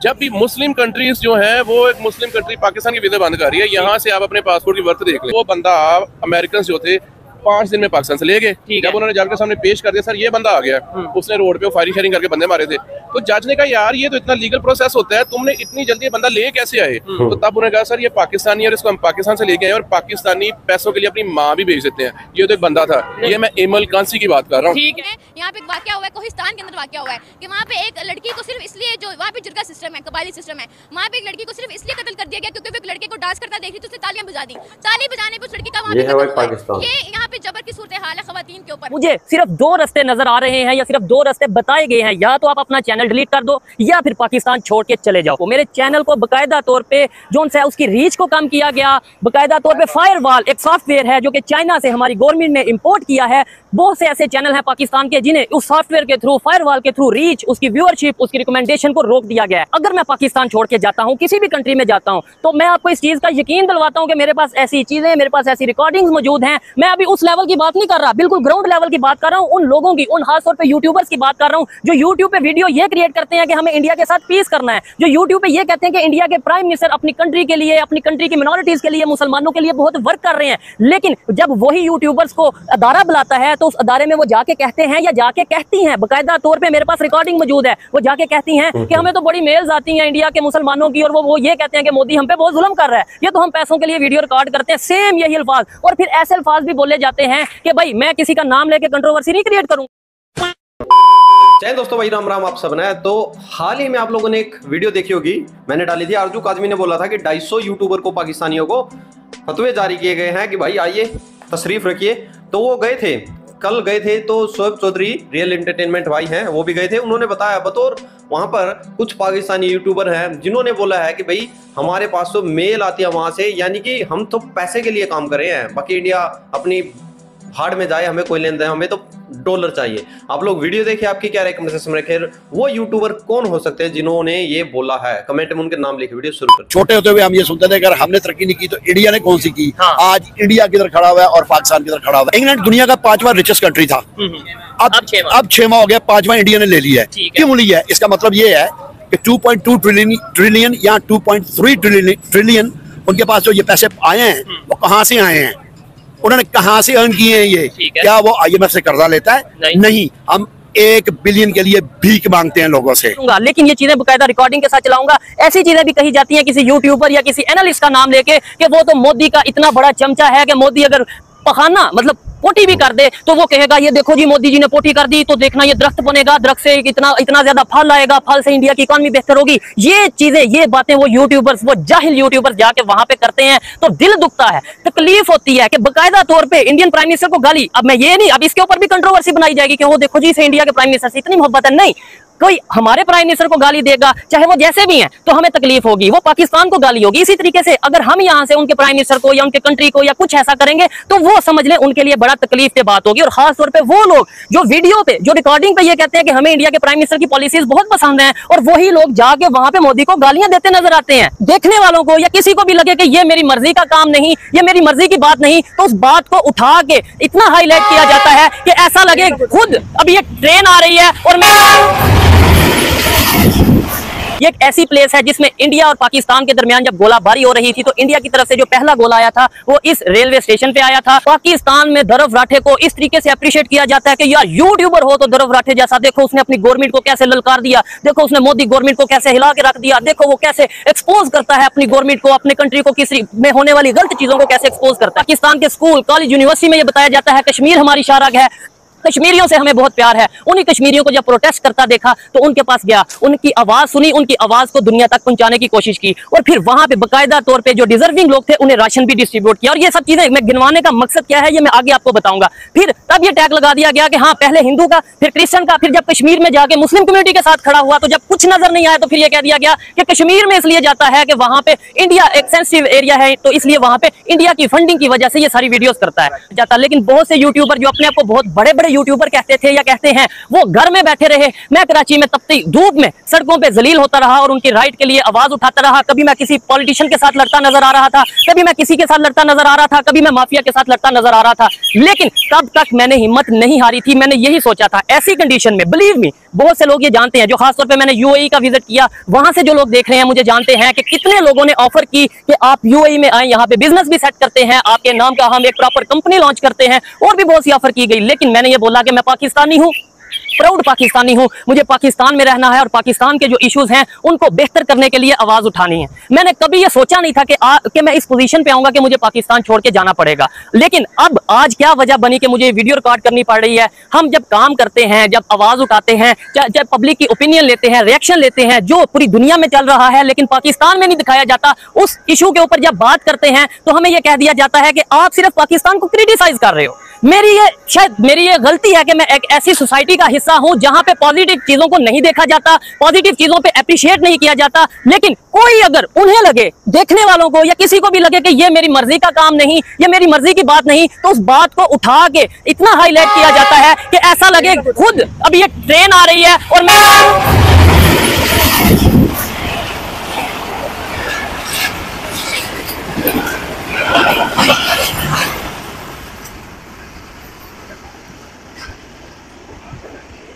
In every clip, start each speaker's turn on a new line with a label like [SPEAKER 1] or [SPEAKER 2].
[SPEAKER 1] जब भी Muslim countries जो है वो एक मुस्लिम कंट्री पाकिस्तान की वीजा बंद कर रही है, यहाँ से आप अपने पासपोर्ट की वर्थ देख लें। वो बंदा अमेरिकन जो थे 5 दिन में पाकिस्तान से ले गए। जब उन्होंने जज के सामने पेश कर दिया, सर ये बंदा आ गया, उसने रोड पे फायरिंग शेयरिंग करके बंदे मारे थे, तो जज ने कहा यार ये तो इतना लीगल प्रोसेस होता है, तुमने इतनी जल्दी बंदा ले कैसे आए? तो तब उन्होंने कहा सर ये पाकिस्तानी है और इसको हम पाकिस्तान से लेके आए और पाकिस्तानी पैसों के लिए अपनी माँ भी भेज देते हैं। ये तो एक बंदा था, ये मैं इमल कांसी की बात कर रहा हूँ।
[SPEAKER 2] ठीक है, यहाँ पे एक वाकया हुआ है, कोहिस्तान के अंदर वाकया हुआ है कि वहाँ पे एक लड़की को सिर्फ इसलिए, जो वहाँ पे जिरगा सिस्टम है, कबायली सिस्टम है, वहाँ पे एक लड़की को सिर्फ इसलिए कत्ल कर दिया गया क्योंकि वो एक लड़के को डांस करता देख रही थी, उसने तालियां बजा दी। ताली बजाने पे उस लड़की का वहाँ ये यहाँ पे जबर की सूरत हाल है खवातीन के ऊपर।
[SPEAKER 3] मुझे सिर्फ 2 रास्ते नजर आ रहे हैं या सिर्फ 2 रास्ते बताए गए हैं, या तो आप अपना चैनल डिलीट कर दो या फिर पाकिस्तान छोड़ के चले जाओ। मेरे चैनल को बकायदा तौर पे जो है उसकी रीच को कम किया गया, बकायदा तौर पे फायरवॉल एक सॉफ्टवेयर है जो कि चाइना से हमारी गवर्नमेंट ने इंपोर्ट किया है। बहुत से ऐसे चैनल हैं पाकिस्तान के जिन्हें उस सॉफ्टवेयर के थ्रू, फायरवॉल के थ्रू रीच, उसकी व्यूअरशिप, उसकी रिकमेंडेशन को रोक दिया गया है। अगर मैं पाकिस्तान छोड़ के जाता हूँ, किसी भी कंट्री में जाता हूँ, तो मैं आपको इस चीज का यकीन दिलवाता हूँ कि मेरे पास ऐसी चीजें, मेरे पास ऐसी रिकॉर्डिंग्स मौजूद हैं। मैं अभी उस लेवल की बात नहीं कर रहा, बिल्कुल ग्राउंड लेवल की बात कर रहा हूँ, उन लोगों की, उन खासतौर पे यूट्यूबर्स की बात कर रहा हूँ जो यूट्यूब पे वीडियो ये क्रिएट करते हैं कि हमें इंडिया के साथ पीस करना है, जो यूट्यूब पे ये कहते हैं कि इंडिया के प्राइम मिनिस्टर अपनी कंट्री के लिए, अपनी कंट्री की मिनॉरिटीज के लिए, मुसलमानों के लिए बहुत वर्क कर रहे हैं। लेकिन जब वही यूट्यूबर्स को अदारा बुलाता है तो उस अदारे में वो जाके कहते हैं या जाके कहती हैं, बाकायदा तौर पे मेरे पास रिकॉर्डिंग मौजूद है, वो जाके कहती हैं कि हमें तो बड़ी मेल्स आती हैं इंडिया के मुसलमानों की और वो ये कहते हैं कि मोदी हम पे बहुत जुल्म कर रहा है, ये तो हम पैसों के लिए वीडियो रिकॉर्ड करते हैं, सेम यही अल्फाज। और फिर ऐसे अल्फाज भी बोले जाते हैं कि भाई मैं किसी का नाम लेके कंट्रोवर्सी नहीं क्रिएट करूं।
[SPEAKER 4] जय दोस्तों, भाई राम राम आप सब ने। तो हाल ही में आप लोगों ने एक वीडियो देखी होगी, मैंने डाली थी। आरजू काजमी ने बोला था कि 250 यूट्यूबर को, पाकिस्तानियों को फतवे जारी किए गए हैं कि भाई आइए तशरीफ रखिए। तो वो गए थे, कल गए थे। तो शोएब चौधरी रियल एंटरटेनमेंट भाई हैं, वो भी गए थे। उन्होंने बताया बतौर वहां पर कुछ पाकिस्तानी यूट्यूबर हैं जिन्होंने बोला है कि भाई हमारे पास तो मेल आती है वहां से, यानी कि हम तो पैसे के लिए काम कर रहे हैं, बाकी इंडिया अपनी भाड़ में जाए, हमें कोई लेन देन, हमें तो डॉलर चाहिए। आप लोग वीडियो देखिए, आपकी क्या रिकमेंडेशन रखे, वो यूट्यूबर कौन हो सकते हैं जिन्होंने ये बोला है, कमेंट में उनके नाम लिखे। वीडियो शुरू कर।
[SPEAKER 5] छोटे होते हुए हम ये सुनते थे अगर हमने तरक्की नहीं की तो इंडिया ने कौन सी की। आज इंडिया किधर खड़ा हुआ है और पाकिस्तान किधर खड़ा हुआ है। इंग्लैंड दुनिया का 5वां रिचेस्ट कंट्री था, अब 6वां हो गया, 5वां इंडिया ने ले लिया है। क्यों लिया है? इसका मतलब ये है कि 2.2 ट्रिलियन या 2.3 ट्रिलियन उनके पास जो ये पैसे आए हैं वो कहाँ से आए हैं, उन्होंने कहाँ से अर्न किए हैं ये? क्या वो IMF से कर्जा लेता है? नहीं। हम 1 बिलियन के लिए भीख मांगते हैं लोगों से।
[SPEAKER 3] लेकिन ये चीजें बकायदा रिकॉर्डिंग के साथ चलाऊंगा। ऐसी चीजें भी कही जाती हैं किसी यूट्यूबर या किसी एनालिस्ट का नाम लेके कि वो तो मोदी का इतना बड़ा चमचा है कि मोदी अगर पखाना मतलब पोटी भी कर दे तो वो कहेगा ये देखो जी मोदी जी ने पोटी कर दी तो देखना ये दरख्त बनेगा, दरख्त से इतना ज्यादा फल आएगा, फल से इंडिया की इकॉनमी बेहतर होगी। ये चीजें, ये बातें वो यूट्यूबर्स, वो जाहिल यूट्यूबर्स जाके वहां पे करते हैं तो दिल दुखता है, तकलीफ होती है कि बकायदा तौर पे इंडियन प्राइम मिनिस्टर को गाली। अब मैं ये नहीं, अब इसके ऊपर भी कंट्रोवर्सी बनाई जाएगी कि वो देखो जी इसे इंडिया के प्राइम मिनिस्टर से इतनी मोहब्बत है। नहीं, कोई हमारे प्राइम मिनिस्टर को गाली देगा, चाहे वो जैसे भी हैं, तो हमें तकलीफ होगी, वो पाकिस्तान को गाली होगी। इसी तरीके से अगर हम यहाँ से उनके प्राइम मिनिस्टर को या उनके कंट्री को या कुछ ऐसा करेंगे तो वो समझ लें उनके लिए बड़ा तकलीफ की बात होगी। और खास तौर पे वो लोग जो वीडियो पे, जो रिकॉर्डिंग पे ये कहते हैं कि हमें इंडिया के प्राइम मिनिस्टर की पॉलिसीज बहुत पसंद है, और वही लोग जाके वहां पे मोदी को गालियां देते नजर आते हैं। देखने वालों को या किसी को भी लगे कि ये मेरी मर्जी का काम नहीं, ये मेरी मर्जी की बात नहीं, तो उस बात को उठा के इतना हाईलाइट किया जाता है कि ऐसा लगे खुद अभी एक ट्रेन आ रही है और मैं ये एक ऐसी प्लेस है जिसमें इंडिया और पाकिस्तान के दरमियान जब गोलाबारी हो रही थी तो इंडिया की तरफ से जो पहला गोला आया था वो इस रेलवे स्टेशन पे आया था। पाकिस्तान में धरफ राठे को इस तरीके से अप्रिशिएट किया जाता है कि यार यूट्यूबर हो तो धरफ राठे जैसा, देखो उसने अपनी गवर्नमेंट को कैसे ललकार दिया, देखो उसने मोदी गवर्नमेंट को कैसे हिला के रख दिया, देखो वो कैसे एक्सपोज करता है अपनी गवर्नमेंट को, अपने कंट्री को किसी में होने वाली गलत चीजों को कैसे एक्सपोज करता है। पाकिस्तान के स्कूल, कॉलेज, यूनिवर्सिटी में ये बताया जाता है कश्मीर हमारी शाहराग है, कश्मीरियों से हमें बहुत प्यार है। उन्हीं कश्मीरियों को जब प्रोटेस्ट करता देखा तो उनके पास गया, उनकी आवाज सुनी, उनकी आवाज को दुनिया तक पहुंचाने की कोशिश की, और फिर वहां पे बकायदा तौर पे जो डिजर्विंग लोग थे उन्हें राशन भी डिस्ट्रीब्यूट किया। और ये सब चीजें मैं गिनवाने का मकसद क्या है ये मैं आगे आपको बताऊंगा। फिर तब ये टैग लगा दिया गया कि हाँ पहले हिंदू का, फिर क्रिश्चियन का, फिर जब कश्मीर में जाके मुस्लिम कम्युनिटी के साथ खड़ा हुआ तो जब कुछ नजर नहीं आया तो फिर ये कह दिया गया कि कश्मीर में इसलिए जाता है कि वहां पे इंडिया एक सेंसिटिव एरिया है, तो इसलिए वहां पे इंडिया की फंडिंग की वजह से ये सारी वीडियोस करता है जाता। लेकिन बहुत से यूट्यूबर जो अपने आप को बहुत बड़े बड़े यूट्यूबर कहते थे या कहते हैं वो घर में बैठे रहे। मैं कराची में तपती धूप में सड़कों पे जलील होता रहा और उनकी राइट के लिए आवाज उठाता रहा। कभी मैं किसी पॉलिटिशियन के साथ लड़ता नजर आ रहा था, कभी मैं किसी के साथ लड़ता नजर आ रहा था, कभी मैं माफिया के साथ लड़ता नजर आ रहा था, लेकिन तब तक मैंने हिम्मत नहीं हारी थी। मैंने यही सोचा था ऐसी कंडीशन में, बिलीव मी, बहुत से लोग ये जानते हैं, जो खासतौर पे मैंने यूएई का विजिट किया, वहां से जो लोग देख रहे हैं मुझे जानते हैं कि कितने लोगों ने ऑफर की कि आप यूएई में आए, यहाँ पे बिजनेस भी सेट करते हैं, आपके नाम का हम एक प्रॉपर कंपनी लॉन्च करते हैं, और भी बहुत सी ऑफर की गई। लेकिन मैंने ये बोला कि मैं पाकिस्तानी हूँ, प्राउड पाकिस्तानी हूं, मुझे पाकिस्तान में रहना है और पाकिस्तान के जो इश्यूज हैं उनको बेहतर करने के लिए आवाज उठानी है। मैंने कभी ये सोचा नहीं था कि मैं इस पोजीशन पे आऊंगा कि मुझे पाकिस्तान छोड़ के जाना पड़ेगा। लेकिन अब आज क्या वजह बनी कि मुझे वीडियो रिकॉर्ड करनी पड़ रही है। हम जब काम करते हैं, जब आवाज उठाते हैं, जब पब्लिक की ओपिनियन लेते हैं, रिएक्शन लेते हैं, जो पूरी दुनिया में चल रहा है लेकिन पाकिस्तान में नहीं दिखाया जाता, उस इशू के ऊपर जब बात करते हैं तो हमें यह कह दिया जाता है कि आप सिर्फ पाकिस्तान को क्रिटिसाइज कर रहे हो। शायद मेरी ये गलती है कि मैं एक ऐसी सोसाइटी का हिस्सा हूं जहां पे पॉजिटिव चीजों को नहीं देखा जाता, पॉजिटिव चीजों पे अप्रिशिएट नहीं किया जाता। लेकिन कोई अगर उन्हें लगे, देखने वालों को या किसी को भी लगे कि ये मेरी मर्जी का काम नहीं, ये मेरी मर्जी की बात नहीं, तो उस बात को उठा के इतना हाईलाइट किया जाता है कि ऐसा लगे खुद अब ये ट्रेन आ रही है और मैं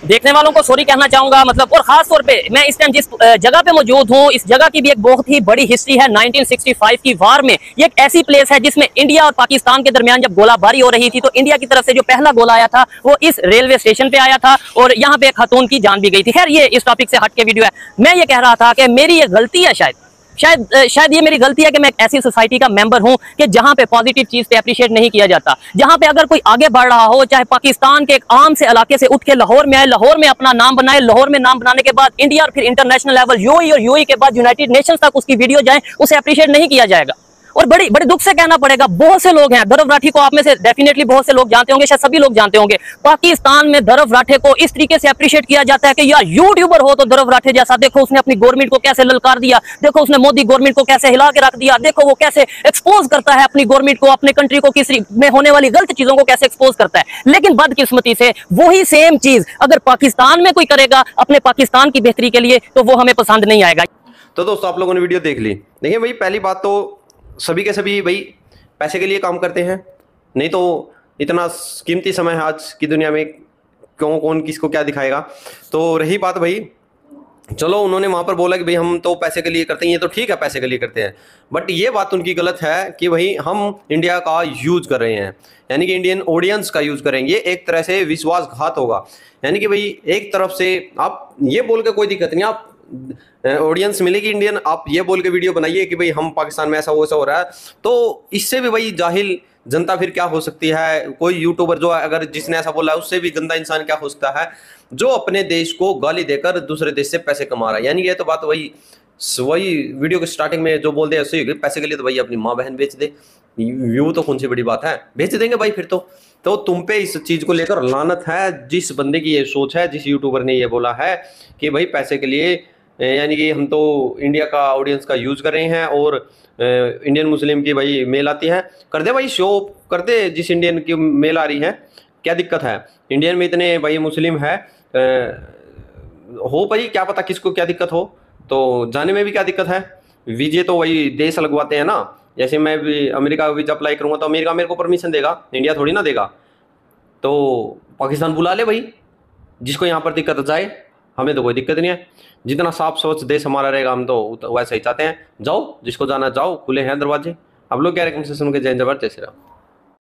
[SPEAKER 3] देखने वालों को सॉरी कहना चाहूंगा, मतलब, और खास तौर पे मैं इस टाइम जिस जगह पे मौजूद हूँ, इस जगह की भी एक बहुत ही बड़ी हिस्ट्री है। 1965 की वार में ये एक ऐसी प्लेस है जिसमें इंडिया और पाकिस्तान के दरमियान जब गोलाबारी हो रही थी तो इंडिया की तरफ से जो पहला गोला आया था वो इस रेलवे स्टेशन पे आया था और यहाँ पे एक खातून की जान भी गई थी। खैर, ये इस टॉपिक से हट के वीडियो है। मैं ये कह रहा था कि मेरी ये गलती है, शायद ये मेरी गलती है कि मैं एक ऐसी सोसाइटी का मेंबर हूं कि जहां पे पॉजिटिव चीज पे अप्रिशिएट नहीं किया जाता, जहां पे अगर कोई आगे बढ़ रहा हो, चाहे पाकिस्तान के एक आम से इलाके से उठ के लाहौर में आए, लाहौर में अपना नाम बनाए, लाहौर में नाम बनाने के बाद इंडिया और फिर इंटरनेशनल लेवल यूएई और यूएई के बाद यूनाइटेड नेशंस तक उसकी वीडियो जाए, उसे अप्रिशिएट नहीं किया जाएगा। और बड़े दुख से कहना पड़ेगा, बहुत से लोग हैं, धरव राठी को आप में से डेफिनेटली बहुत से लोग जानते होंगे, शायद सभी लोग जानते होंगे, पाकिस्तान में धरव राठे को इस तरीके से अप्रिशिएट किया जाता है कि यार यूट्यूबर हो तो धरव राठे जैसा, देखो उसने अपनी गवर्नमेंट को कैसे ललकार दिया, देखो उसने मोदी गवर्नमेंट को कैसे हिला के रख दिया, देखो वो कैसे एक्सपोज करता है अपनी गवर्नमेंट को, अपने कंट्री को किसी में होने वाली गलत चीजों को कैसे एक्सपोज करता है। लेकिन बदकिस्मती से वही सेम चीज अगर पाकिस्तान में कोई करेगा अपने पाकिस्तान की बेहतरी के लिए तो वो हमें पसंद नहीं आएगा।
[SPEAKER 4] तो दोस्तों, आप लोगों ने वीडियो देख ली। देखिए भाई, पहली बात तो सभी के सभी भाई पैसे के लिए काम करते हैं, नहीं तो इतना कीमती समय है आज की दुनिया में, कौन किसको क्या दिखाएगा। तो रही बात भाई, चलो उन्होंने वहाँ पर बोला कि भाई हम तो पैसे के लिए करते हैं, ये तो ठीक है पैसे के लिए करते हैं, बट ये बात उनकी गलत है कि भाई हम इंडिया का यूज कर रहे हैं, यानी कि इंडियन ऑडियंस का यूज करेंगे, ये एक तरह से विश्वासघात होगा। यानी कि भाई एक तरफ से आप ये बोल के कोई दिक्कत नहीं, आप ऑडियंस मिलेगी इंडियन, आप ये बोल के वीडियो बनाइए कि भाई हम पाकिस्तान में ऐसा हो रहा है, तो इससे भी भाई जाहिल जनता फिर क्या हो सकती है। कोई यूट्यूबर जो है अगर जिसने ऐसा बोला है उससे भी गंदा इंसान क्या हो सकता है जो अपने देश को गाली देकर दूसरे देश से पैसे कमा रहा है। यानी ये तो बात वही वीडियो के स्टार्टिंग में जो बोल दे उससे पैसे के लिए तो भाई अपनी माँ बहन बेच दे, व्यू तो कौन सी बड़ी बात है, बेच देंगे भाई फिर तो तुम पे इस चीज को लेकर लानत है। जिस बंदे की ये सोच है, जिस यूट्यूबर ने ये बोला है कि भाई पैसे के लिए, यानी कि हम तो इंडिया का ऑडियंस का यूज कर रहे हैं और इंडियन मुस्लिम की भाई मेल आती है, कर दे भाई शो कर दे, जिस इंडियन की मेल आ रही है क्या दिक्कत है। इंडियन में इतने भाई मुस्लिम है, हो भाई क्या पता किसको क्या दिक्कत हो, तो जाने में भी क्या दिक्कत है। वीजे तो वही देश लगवाते हैं ना, जैसे मैं भी अमेरिका का वीजा अप्लाई करूँगा तो अमेरिका मेरे को परमिशन देगा, इंडिया थोड़ी ना देगा। तो पाकिस्तान बुला ले भाई, जिसको यहाँ पर दिक्कत जाए, हमें तो कोई दिक्कत नहीं है। जितना साफ स्वच्छ देश हमारा रहेगा हम तो वैसा ही चाहते हैं। जाओ, जिसको जाना जाओ, खुले हैं दरवाजे। अब लोग कह रहे हैं सुन के जय जबर जय श्री राम।